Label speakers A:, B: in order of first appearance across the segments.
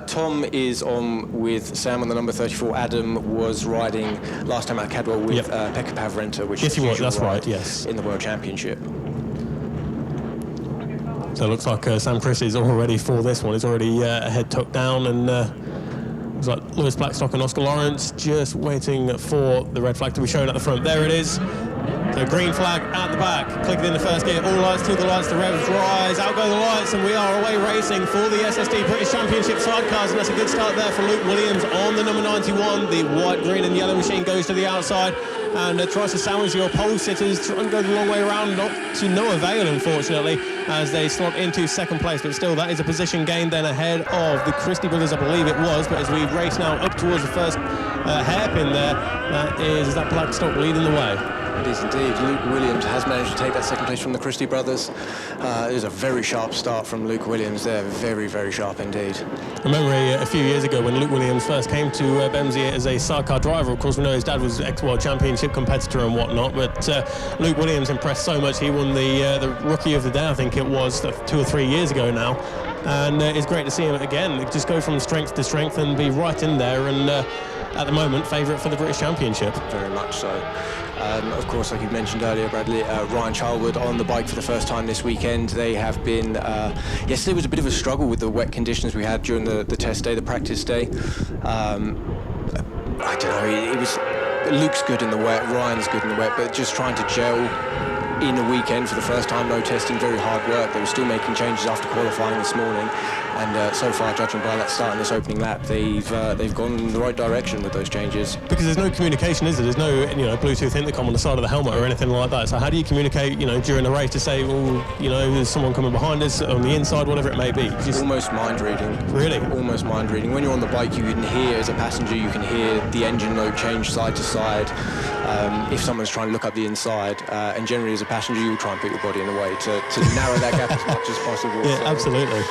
A: Tom is on with Sam on the number 34. Adam was riding last time at Cadwell with Pekka Pavrenta, which is
B: that's right, yes,
A: in the World Championship.
B: So it looks like Sam Christie is all ready for this one. He's already head tucked down, and it's like Lewis Blackstock and Oscar Lawrence just waiting for the red flag to be shown at the front. There it is. So green flag at the back, clicking in the first gear, all lights to the lights, the revs rise, out go the lights, and we are away racing for the SSD British Championship sidecars, and that's a good start there for Luke Williams on the number 91. The white, green and yellow machine goes to the outside and tries to sandwich your pole sitters, try and go the long way around, not to no avail, unfortunately, as they slot into second place, but still that is a position gained then ahead of the Christie brothers, I believe it was, but as we race now up towards the first hairpin there, that is that Blackstock leading the way.
A: It is indeed. Luke Williams has managed to take that second place from the Christie brothers. It was a very sharp start from Luke Williams there. Very, very sharp indeed.
B: I remember a few years ago when Luke Williams first came to Bemsey as a sidecar driver. Of course, we know his dad was ex-World Championship competitor and whatnot, but Luke Williams impressed so much. He won the Rookie of the Day, I think it was, 2 or 3 years ago now. And it's great to see him again just go from strength to strength and be right in there, and at the moment favourite for the British Championship.
A: Very much so. Of course, like you mentioned earlier, Bradley, Ryan Charlwood on the bike for the first time this weekend. They have been... yesterday was a bit of a struggle with the wet conditions we had during the test day, the practice day. I don't know, it was... Luke's good in the wet, Ryan's good in the wet, but just trying to gel in a weekend for the first time, no testing, very hard work. They were still making changes after qualifying this morning, and so far, judging by that start in this opening lap, they've gone in the right direction with those changes.
B: Because there's no communication, is there? There's no Bluetooth intercom on the side of the helmet or anything like that. So how do you communicate during the race to say, well, there's someone coming behind us on the inside, whatever it may be?
A: Almost mind reading.
B: Really?
A: Almost mind reading. When you're on the bike, you can hear, as a passenger, you can hear the engine note change side to side. If someone's trying to look up the inside, and generally as a passenger, you'll try and put your body in the way to narrow that gap as much as possible.
B: Yeah, so. Absolutely.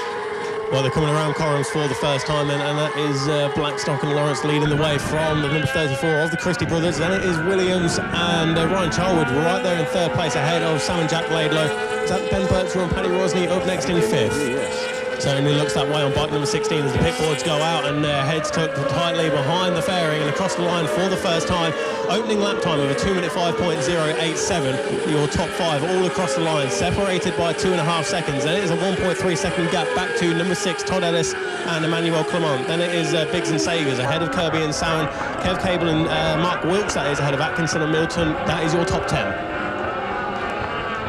B: Well, they're coming around Corrams for the first time then, and that is Blackstock and Lawrence leading the way from the number 34 of the Christie brothers. Then it is Williams and Ryan Charlwood right there in third place ahead of Sam and Jack Laidlow. Is that Ben Birchall and Paddy Rosney up next in fifth?
A: Yes.
B: Certainly looks that way on bike number 16 as the pit boards go out and heads tucked tightly behind the fairing and across the line for the first time. Opening lap time of a 2-minute 5.087. Your top five all across the line, separated by 2.5 seconds. Then it is a 1.3 second gap back to number 6, Todd Ellis and Emmanuel Clement. Then it is Biggs and Saviours ahead of Kirby and Sowen. Kev Cable and Mark Wilkes, that is, ahead of Atkinson and Milton. That is your top 10.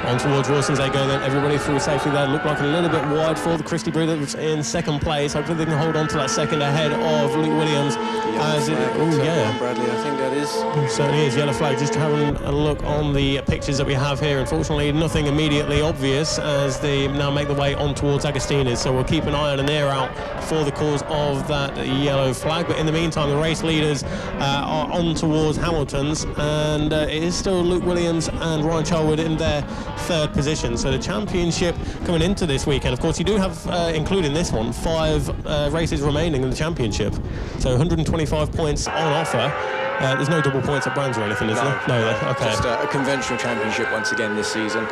B: On towards Wilson's they go then, everybody through safely there. Looked like a little bit wide for the Christie brothers in second place. Hopefully they can hold on to that second ahead of Luke Williams.
A: Bradley, I think that is.
B: It certainly is, yellow flag. Just having a look on the pictures that we have here. Unfortunately, nothing immediately obvious as they now make the way on towards Agostini's. So we'll keep an eye and an ear out for the cause of that yellow flag. But in the meantime, the race leaders are on towards Hamilton's, and it is still Luke Williams and Ryan Charlwood in their third position. So the championship coming into this weekend, of course, you do have, including this one, 5 races remaining in the championship. So 125 points on offer. There's no double points at Brands or anything, is there? No, okay.
A: Just a conventional championship once again this season.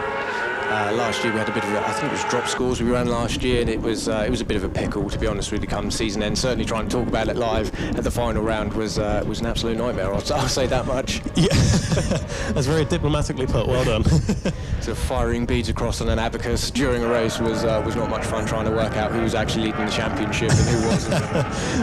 A: Last year we had a bit of I think it was drop scores we ran last year, and it was a bit of a pickle, to be honest with you, come season end. Certainly trying to talk about it live at the final round was an absolute nightmare. I'll say that much.
B: Yeah, that's very diplomatically put. Well done.
A: So firing beads across on an abacus during a race was not much fun, trying to work out who was actually leading the championship and who wasn't.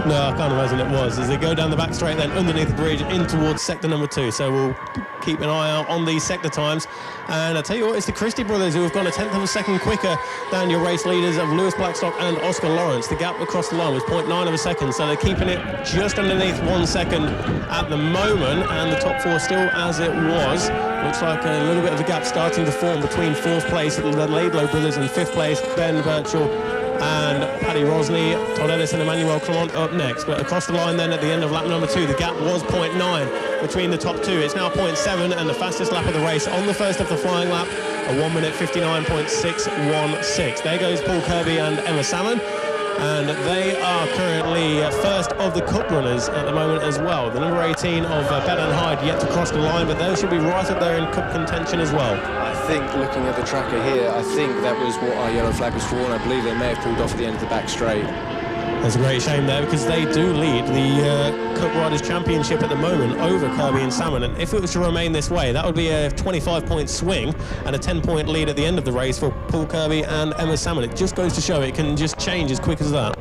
B: No, I can't imagine it was. As they go down the back straight then underneath the bridge in towards sector number 2. So we'll keep an eye out on these sector times. And I tell you what, it's the Christie brothers who have gone a tenth of a second quicker than your race leaders of Lewis Blackstock and Oscar Lawrence. The gap across the line was 0.9 of a second, so they're keeping it just underneath 1 second at the moment, and the top 4 still as it was. Looks like a little bit of a gap starting to form between 4th place, the Laidlow brothers, and 5th place, Ben Birchall and Paddy Rosney. Todd Ellis and Emmanuel Clement up next. But across the line then at the end of lap number 2, the gap was 0.9 between the top 2. It's now 0.7, and the fastest lap of the race on the first of the flying lap, a 1 minute 59.616. There goes Paul Kirby and Emma Salmon, and they are currently first of the Cup runners at the moment as well. The number 18 of Bell and Hyde yet to cross the line, but they should be right up there in Cup contention as well.
A: I think, looking at the tracker here, I think that was what our yellow flag was for, and I believe they may have pulled off at the end of the back straight.
B: There's a great shame there because they do lead the Cup Riders Championship at the moment over Kirby and Salmon, and if it was to remain this way, that would be a 25-point swing and a 10-point lead at the end of the race for Paul Kirby and Emma Salmon. It just goes to show it can just change as quick as that.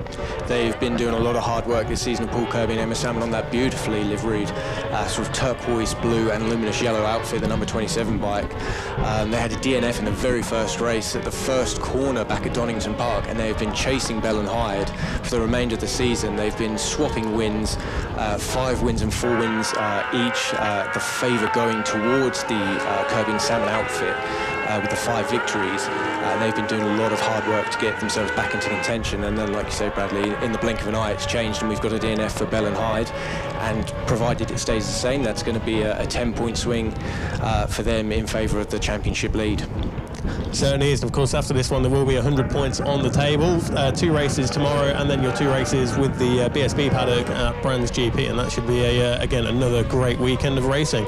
A: They've been doing a lot of hard work this season, Paul Kirby and Emma Salmon, on that beautifully liveried sort of turquoise blue and luminous yellow outfit, the number 27 bike. They had a DNF in the very first race at the first corner back at Donington Park, and they have been chasing Bell and Hyde for the remainder of the season. They've been swapping wins, 5 wins and 4 wins each, the favour going towards the Kirby and Salmon outfit with the 5 victories. They've been doing a lot of hard work to get themselves back into contention, and then, like you say, Bradley, in the blink of an eye it's changed and we've got a DNF for Bell and Hyde, and provided it stays the same, that's going to be a 10-point swing for them in favour of the championship lead.
B: Certainly is. Of course, after this one there will be 100 points on the table. 2 races tomorrow and then your 2 races with the BSB paddock at Brands GP, and that should be again another great weekend of racing.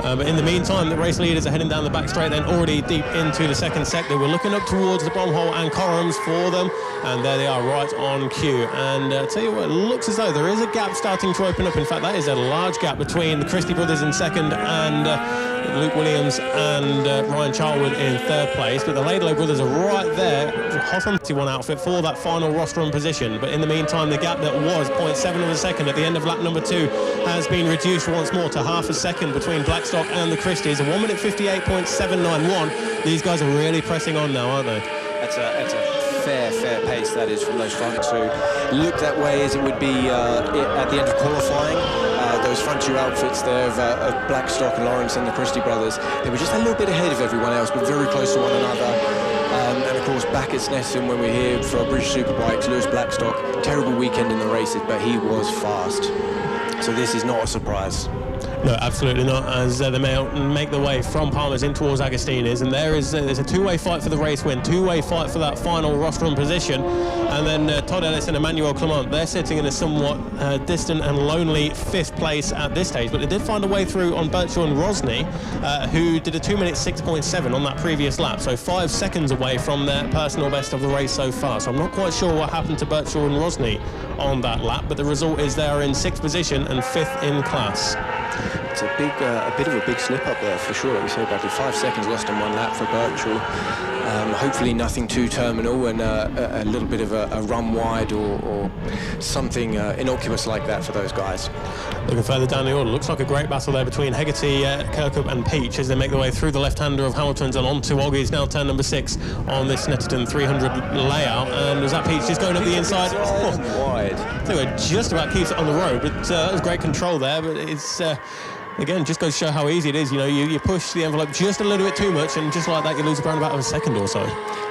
B: But in the meantime, the race leaders are heading down the back straight, then already deep into the second sector. We're looking up towards the Bromhole and Corrams for them, and there they are right on cue. And I'll tell you what, it looks as though there is a gap starting to open up. In fact, that is a large gap between the Christie brothers in second and Luke Williams and Ryan Charlwood in third place, but the Laidlow brothers are right there, hot on one outfit for that final rostrum position. But in the meantime, the gap that was 0.7 of a second at the end of lap number 2 has been reduced once more to half a second between Blackstock and the Christies. A 1 minute 58.791. These guys are really pressing on now, aren't they?
A: That's a fair pace, that is, from those front two. Look that way as it would be at the end of qualifying. Those front 2 outfits there of Blackstock and Lawrence and the Christie brothers, they were just a little bit ahead of everyone else, but very close to one another. And of course, back at Snetterton, when we're here for British Superbikes, Lewis Blackstock, terrible weekend in the races, but he was fast. So this is not a surprise.
B: No, absolutely not, as they make their way from Palmer's in towards Agostini's, and there's a 2-way fight for the race win, 2-way fight for that final rostrum position. And then Todd Ellis and Emmanuel Clement, they're sitting in a somewhat distant and lonely 5th place at this stage, but they did find a way through on Birchall and Rosny, who did a 2 minute 6.7 on that previous lap, so 5 seconds away from their personal best of the race so far. So I'm not quite sure what happened to Birchall and Rosny on that lap, but the result is they are in 6th position and 5th in class.
A: It's a bit of a big slip up there for sure. Like we said, Bradley, 5 seconds lost on one lap for Birchall. Hopefully nothing too terminal, and a little bit of a run wide or something innocuous like that for those guys.
B: Looking further down the order, looks like a great battle there between Hegarty, Kirkup and Peach as they make their way through the left-hander of Hamilton's and onto Oggy's, now turn number 6 on this Snetterton 300 layout. And was that Peach just going up the inside?
A: Wide.
B: So it just about keeps it on the road, but that was great control there. But it's again, just goes to show how easy it is. You know, you push the envelope just a little bit too much, and just like that, you lose around about a second or so.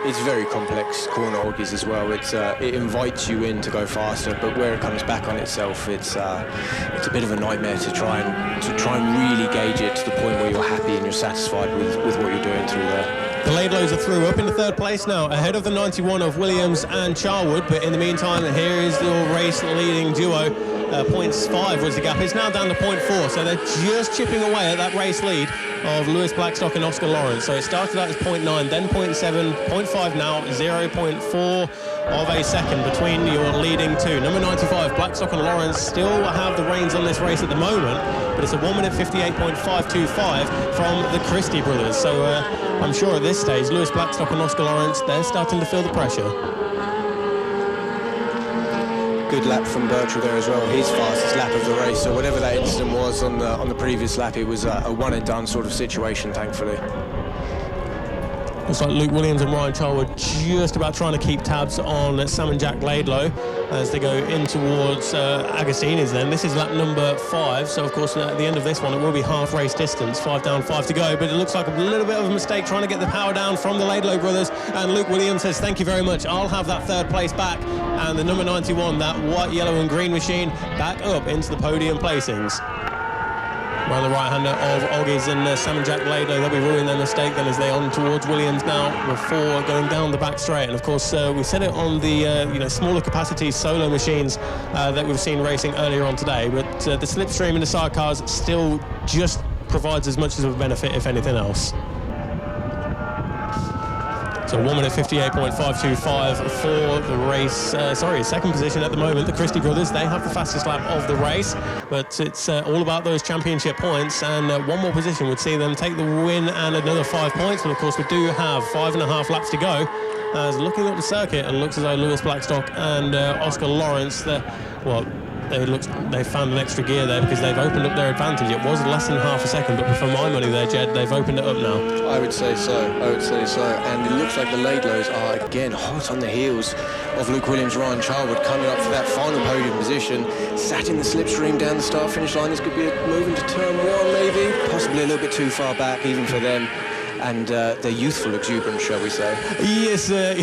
A: It's very complex corner Oggies as well. It invites you in to go faster, but where it comes back on itself, it's a bit of a nightmare to try and really gauge it to the point where you're happy and you're satisfied with what you're doing through there.
B: The Laidlows are through, up into 3rd place now, ahead of the 91 of Williams and Charlwood. But in the meantime, here is your race leading duo. 0.5 was the gap. It's now down to 0.4, so they're just chipping away at that race lead of Lewis Blackstock and Oscar Lawrence. So it started out as 0.9, then 0.7, 0.5 now, 0.4 of a second between your leading 2. Number 95, Blackstock and Lawrence still have the reins on this race at the moment, but it's a 1 minute 58.525 from the Christie brothers. So I'm sure at this stage, Lewis Blackstock and Oscar Lawrence, they're starting to feel the pressure.
A: Good lap from Birchall there as well, his fastest lap of the race. So whatever that incident was on the previous lap, it was a one and done sort of situation, thankfully.
B: Looks like Luke Williams and Ryan Charlwood just about trying to keep tabs on Sam and Jack Laidlow as they go in towards Agostini's then. This is lap number 5, so of course at the end of this one it will be half race distance, 5 down, 5 to go, but it looks like a little bit of a mistake trying to get the power down from the Laidlow brothers, and Luke Williams says thank you very much, I'll have that 3rd place back, and the number 91, that white, yellow and green machine, back up into the podium placings. Around the right-hander of Oggies and Sam and Jack Laidlow, they'll be ruining their mistake then as they on towards Williams now before going down the back straight. And of course, we said it on the smaller capacity solo machines that we've seen racing earlier on today, but the slipstream in the sidecars still just provides as much as a benefit, if anything else. So 1 minute 58.525 for the race. Second position at the moment. The Christie brothers, they have the fastest lap of the race, but it's all about those championship points, and one more position would see them take the win and another 5 points. But of course, we do have 5.5 laps to go. As looking up the circuit, and looks as though Lewis Blackstock and Oscar Lawrence, they found an extra gear there because they've opened up their advantage. It was less than half a second, but for my money there, Jed, they've opened it up now.
A: I would say so. And it looks like the Laidlows are again hot on the heels of Luke Williams, Ryan Charwood coming up for that final podium position. Sat in the slipstream down the start-finish line. This could be a move into turn one, maybe. Possibly a little bit too far back, even for them. And their youthful exuberance, shall we say.
B: Yes, I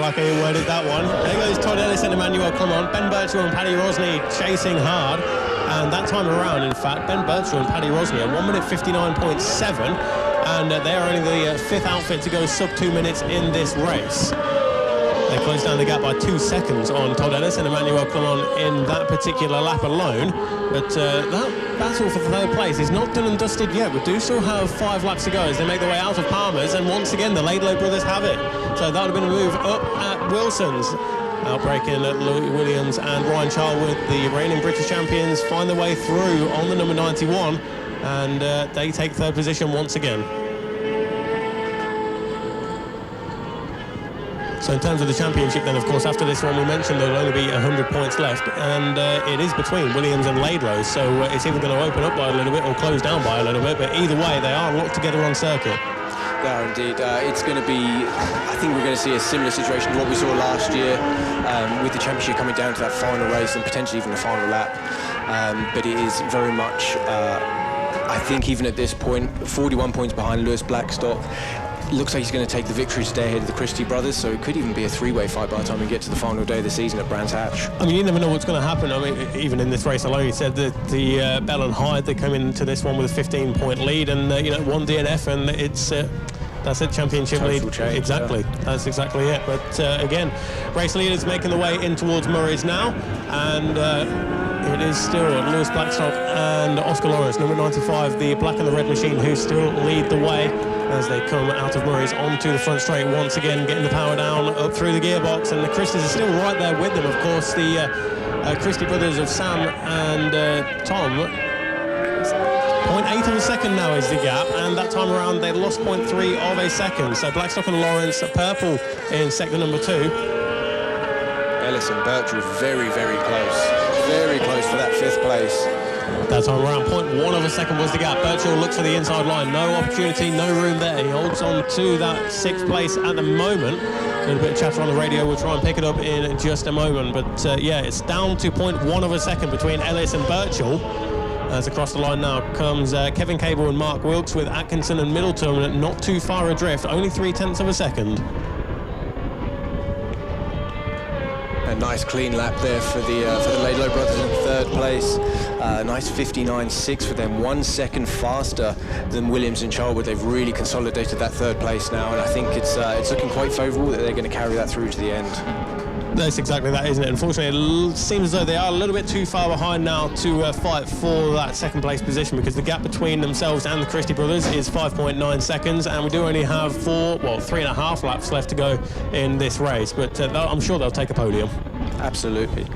B: like how you worded that one. There goes Todd Ellis and Emmanuel Clement. Ben Birchall and Paddy Rosney chasing hard. And that time around, in fact, Ben Birchall and Paddy Rosney are 1 minute 59.7. And they are only the fifth outfit to go sub 2 minutes in this race. They closed down the gap by 2 seconds on Todd Ellis and Emmanuel Clement in that particular lap alone. But that battle for third place is not done and dusted yet. We do still have 5 laps to go as they make their way out of Palmer's, and once again the Laidlow brothers have it. So that would have been a move up at Wilson's. Outbreaking at Louis Williams and Ryan Charwood, the reigning British champions, find their way through on the number 91, and they take third position once again. So in terms of the championship then, of course, after this one we mentioned there will only be 100 points left, and it is between Williams and Laidlow, so it's either going to open up by a little bit or close down by a little bit, but either way they are locked together on circuit.
A: Yeah, indeed. It's going to be, I think we're going to see a similar situation to what we saw last year, with the championship coming down to that final race and potentially even the final lap. But it is very much, I think even at this point, 41 points behind Lewis Blackstock. Looks like he's going to take the victory today ahead of the Christie brothers, so it could even be a three-way fight by the time we get to the final day of the season at Brands Hatch.
B: I mean, you never know what's going to happen. I mean, even in this race alone, you said that the Bell and Hyde, they come into this one with a 15-point lead, and one DNF, and it's that's it, championship
A: Total
B: lead.
A: Change,
B: exactly,
A: yeah.
B: That's exactly it. But again, race leaders making the way in towards Murray's now, and it is still Lewis Blackstock and Oscar Lawrence, number 95, the black and the red machine, who still lead the way as they come out of Murray's onto the front straight once again, getting the power down up through the gearbox, and the Christies are still right there with them. Of course, the Christie brothers of Sam and Tom, 0.8 of a second now is the gap, and that time around they lost 0.3 of a second. So Blackstock and Lawrence purple in sector number 2.
A: Ellis and Birchall very, very close for that 5th place.
B: That time around, 0.1 of a second was the gap. Birchall looks for the inside line. No opportunity, no room there. He holds on to that 6th place at the moment. A little bit of chatter on the radio. We'll try and pick it up in just a moment. But yeah, it's down to 0.1 of a second between Ellis and Birchall. As across the line now comes Kevin Cable and Mark Wilkes with Atkinson and Middleton not too far adrift, only 0.3 of a second.
A: A nice clean lap there for the Laidlow brothers in 3rd place. Nice 59.6 for them, 1 second faster than Williams and Charwood. They've really consolidated that 3rd place now, and I think it's looking quite favourable that they're going to carry that through to the end.
B: That's exactly that, isn't it? Unfortunately, it seems as though they are a little bit too far behind now to fight for that 2nd place position, because the gap between themselves and the Christie brothers is 5.9 seconds, and we do only have 3.5 laps left to go in this race. But I'm sure they'll take a podium.
A: Absolutely.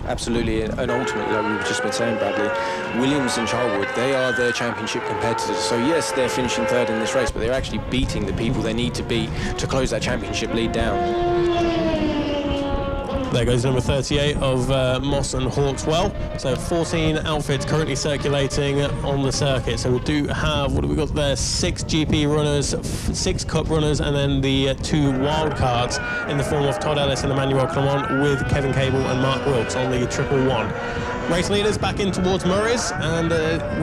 A: And ultimately, like we've just been saying, Bradley, Williams and Charwood, they are their championship competitors. So yes, they're finishing 3rd in this race, but they're actually beating the people they need to beat to close that championship lead down.
B: There goes number 38 of Moss and Hawkswell. So 14 outfits currently circulating on the circuit. So we do have, what have we got there? 6 GP runners, 6 Cup runners, and then the 2 wild cards in the form of Todd Ellis and Emmanuel Clement with Kevin Cable and Mark Wilkes on the 111. Race leaders back in towards Murray's, and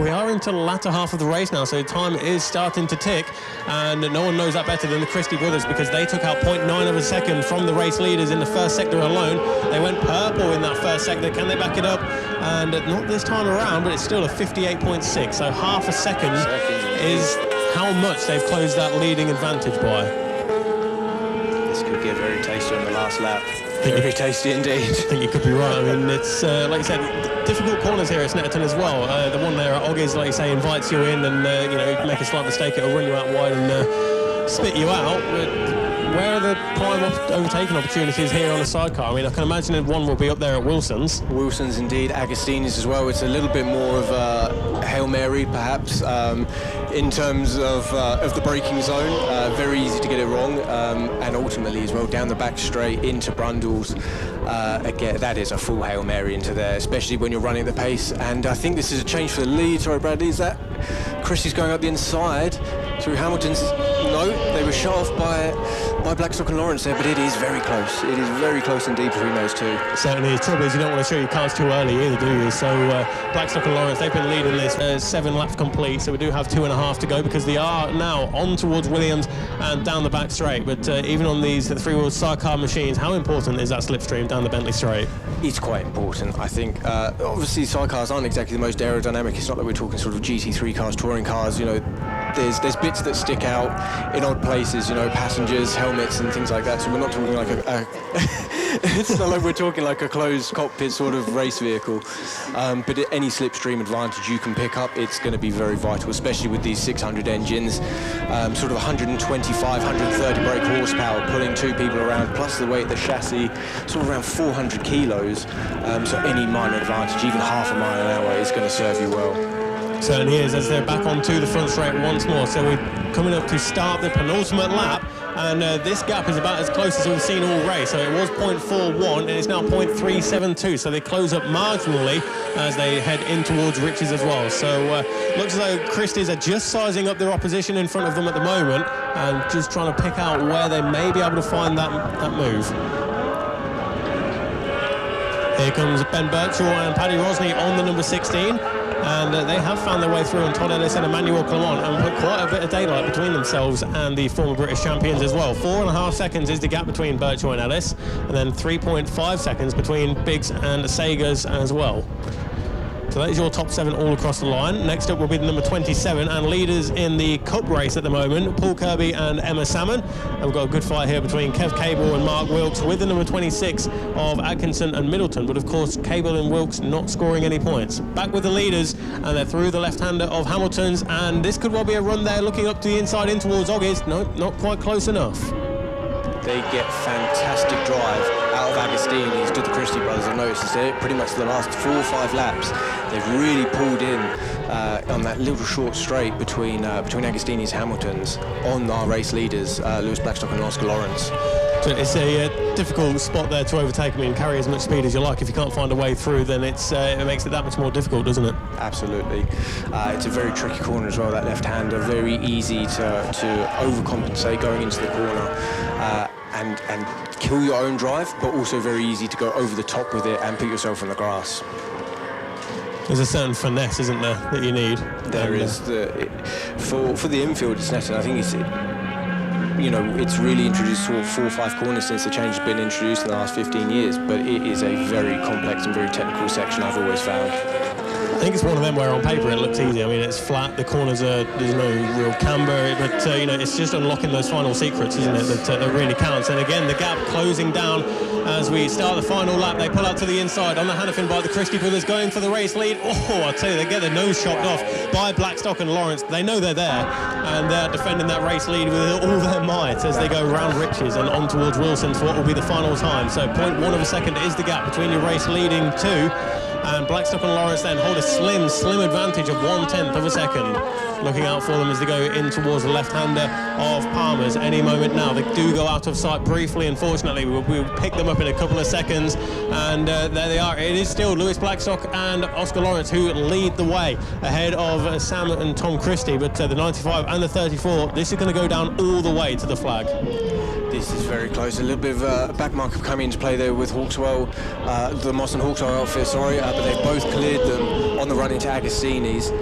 B: we are into the latter half of the race now, so time is starting to tick, and no one knows that better than the Christie brothers, because they took out 0.9 of a second from the race leaders in the 1st sector alone. They went purple in that 1st sector. Can they back it up? And not this time around, but it's still a 58.6, so half a second is how much they've closed that leading advantage by.
A: This could get very tasty on the last lap. Very tasty indeed.
B: I think you could be right. I mean, it's like you said, difficult corners here at Snetterton as well. The one there at Oggies, like you say, invites you in, and you can make a slight mistake, it'll run you out wide, and spit you out, but where are the prime overtaking opportunities here on the sidecar? I mean, I can imagine that one will be up there at Wilson's.
A: Wilson's indeed, Agostini's as well. It's a little bit more of a Hail Mary, perhaps, in terms of the braking zone. Very easy to get it wrong, and ultimately as well, down the back straight into Brundle's. Again, that is a full Hail Mary into there, especially when you're running at the pace. And I think this is a change for the lead. Sorry, Bradley, is that Christie's going up the inside through Hamilton's? No, they were shut off by Blackstock and Lawrence there, but it is very close. It is very close indeed between those two.
B: Certainly, the trouble is you don't want to show your cards too early either, do you? So Blackstock and Lawrence, they've been leading this 7 laps complete, so we do have 2.5 to go because they are now on towards Williams and down the back straight. But even on these three-wheel sidecar machines, how important is that slipstream down the Bentley straight?
A: It's quite important, I think. Obviously, sidecars aren't exactly the most aerodynamic. It's not like we're talking sort of GT3 cars, touring cars, you know. There's bits that stick out in odd places, you know, passengers, helmets and things like that. So we're not talking like it's not like we're talking like a closed cockpit sort of race vehicle. But any slipstream advantage you can pick up, it's going to be very vital, especially with these 600 engines, sort of 125, 130 brake horsepower, pulling 2 people around, plus the weight of the chassis, sort of around 400 kilos. So any minor advantage, even half a mile an hour, is going to serve you well.
B: Certainly is, as they're back onto the front straight once more. So we're coming up to start the penultimate lap, and this gap is about as close as we've seen all race. So it was 0.41 and it's now 0.372, so they close up marginally as they head in towards Riches as well. So looks as though Christie's are just sizing up their opposition in front of them at the moment and just trying to pick out where they may be able to find that move. Here comes Ben Birchall and Paddy Rosney on the number 16. And they have found their way through, and Todd Ellis and Emmanuel Clement, and put quite a bit of daylight between themselves and the former British champions as well. 4.5 seconds is the gap between Birchall and Ellis, and then 3.5 seconds between Biggs and Sagers as well. So that is your top 7 all across the line. Next up will be the number 27, and leaders in the Cup race at the moment, Paul Kirby and Emma Salmon. And we've got a good fight here between Kev Cable and Mark Wilkes, with the number 26 of Atkinson and Middleton. But of course, Cable and Wilkes not scoring any points. Back with the leaders, and they're through the left-hander of Hamilton's, and this could well be a run there, looking up to the inside in towards Oggies. No, not quite close enough.
A: They get fantastic drive out of Agostini's to the Christie brothers. I've noticed it pretty much the last 4 or 5 laps. They've really pulled in on that little short straight between Agostini's and Hamilton's on our race leaders, Lewis Blackstock and Oscar Lawrence.
B: So it's a difficult spot there to overtake. I mean, carry as much speed as you like. If you can't find a way through, then it makes it that much more difficult, doesn't it?
A: Absolutely. It's a very tricky corner as well, that left-hander. Very easy to overcompensate going into the corner and kill your own drive, but also very easy to go over the top with it and put yourself on the grass.
B: There's a certain finesse, isn't there, that you need?
A: There is. For the infield, it's Snetterton. I think it's really introduced sort of 4 or 5 corners since the change has been introduced in the last 15 years, but it is a very complex and very technical section, I've always found.
B: I think it's one of them where on paper it looks easy. I mean, it's flat, the corners there's no real camber, but it's just unlocking those final secrets, isn't it, that really counts. And again, the gap closing down as we start the final lap. They pull out to the inside on the Hannafin by the Christie brothers, going for the race lead. Oh, I tell you, they get their nose chopped off by Blackstock and Lawrence. They know they're there, and they're defending that race lead with all their might as they go round Riches and on towards Wilson for what will be the final time. So 0.1 of a second is the gap between your race leading 2. And Blackstock and Lawrence then hold a slim advantage of 1/10 of a second. Looking out for them as they go in towards the left-hander of Palmer's. Any moment now, they do go out of sight briefly, unfortunately. We'll pick them up in a couple of seconds, and there they are. It is still Lewis Blackstock and Oscar Lawrence who lead the way ahead of Sam and Tom Christie, but the 95 and the 34, this is going to go down all the way to the flag.
A: This is very close. A little bit of a back marker coming into play there with Hawkswell, the Moss and Hawkswell outfit, but they've both cleared them on the run into Agostini's.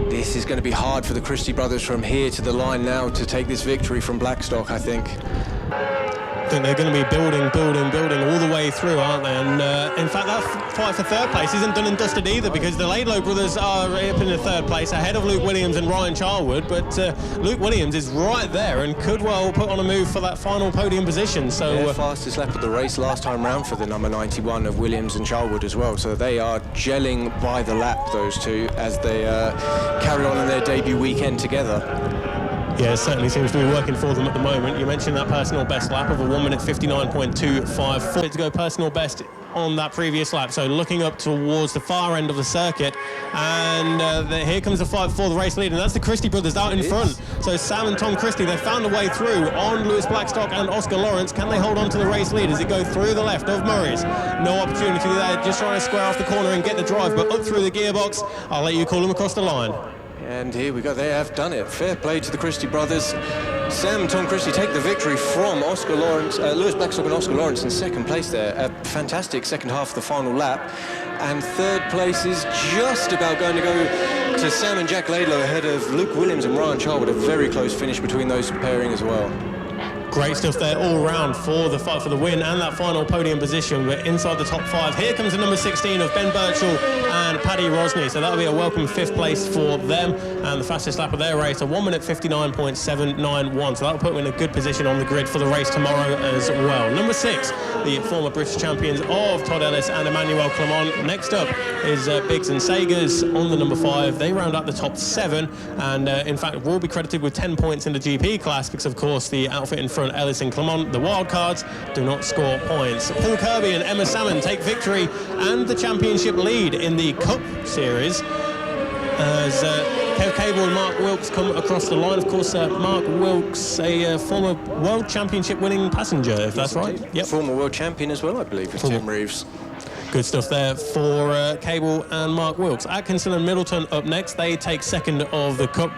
A: This is going to be hard for the Christie brothers from here to the line now to take this victory from Blackstock, I think.
B: I think they're going to be building all the way through, aren't they? And in fact, that fight for 3rd place isn't done and dusted either, because the Laidlow brothers are up in the 3rd place ahead of Luke Williams and Ryan Charwood, but Luke Williams is right there and could well put on a move for that final podium position. So
A: fastest lap of the race last time round for the number 91 of Williams and Charwood as well. So they are gelling by the lap, those two, as they carry on in their debut weekend together.
B: Yeah, it certainly seems to be working for them at the moment. You mentioned that personal best lap of a 1 minute 59.254 to go personal best on that previous lap. So looking up towards the far end of the circuit, and here comes the fight for the race lead, and that's the Christie brothers out in front. So Sam and Tom Christie, they found a way through on Lewis Blackstock and Oscar Lawrence. Can they hold on to the race lead as it goes through the left of Murray's? No opportunity there, just trying to square off the corner and get the drive, but up through the gearbox. I'll let you call them across the line.
A: And here we go, they have done it. Fair play to the Christie brothers. Sam and Tom Christie take the victory from Oscar Lawrence, Lewis Blackstock and Oscar Lawrence in second place there. A fantastic second half of the final lap. And third place is just about going to go to Sam and Jack Laidlow ahead of Luke Williams and Ryan Charwood. A very close finish between those pairing as well.
B: Great stuff there all round for the fight for the win and that final podium position. We're inside the top 5. Here comes the number 16 of Ben Birchall and Paddy Rosney. So that'll be a welcome 5th place for them. And the fastest lap of their race, a 1 minute 59.791. So that'll put them in a good position on the grid for the race tomorrow as well. Number 6, the former British champions of Todd Ellis and Emmanuel Clement. Next up is Biggs and Sagers on the number 5. They round out the top 7. And in fact, will be credited with 10 points in the GP class because, of course, the outfit in front, Ellis and Clement, the wildcards, do not score points. Paul Kirby and Emma Salmon take victory and the championship lead in the Cup Series as Kev Cable and Mark Wilkes come across the line. Of course, Mark Wilkes, a former World Championship winning passenger, if that's right.
A: Yep. Former World Champion as well, I believe, with Tim Reeves.
B: Good stuff there for Cable and Mark Wilkes. Atkinson and Middleton up next. They take second of the Cup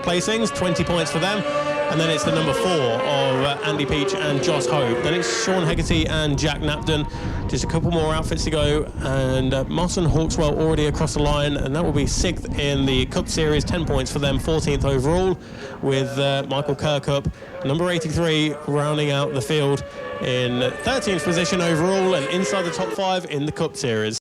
B: placings, 20 points for them. And then it's the number 4 of Andy Peach and Joss Hope. Then it's Sean Hegarty and Jack Napton. Just a couple more outfits to go. And Moss and Hawkswell already across the line. And that will be 6th in the Cup Series, 10 points for them, 14th overall, with Michael Kirkup, number 83, rounding out the field in 13th position overall and inside the top 5 in the Cup Series.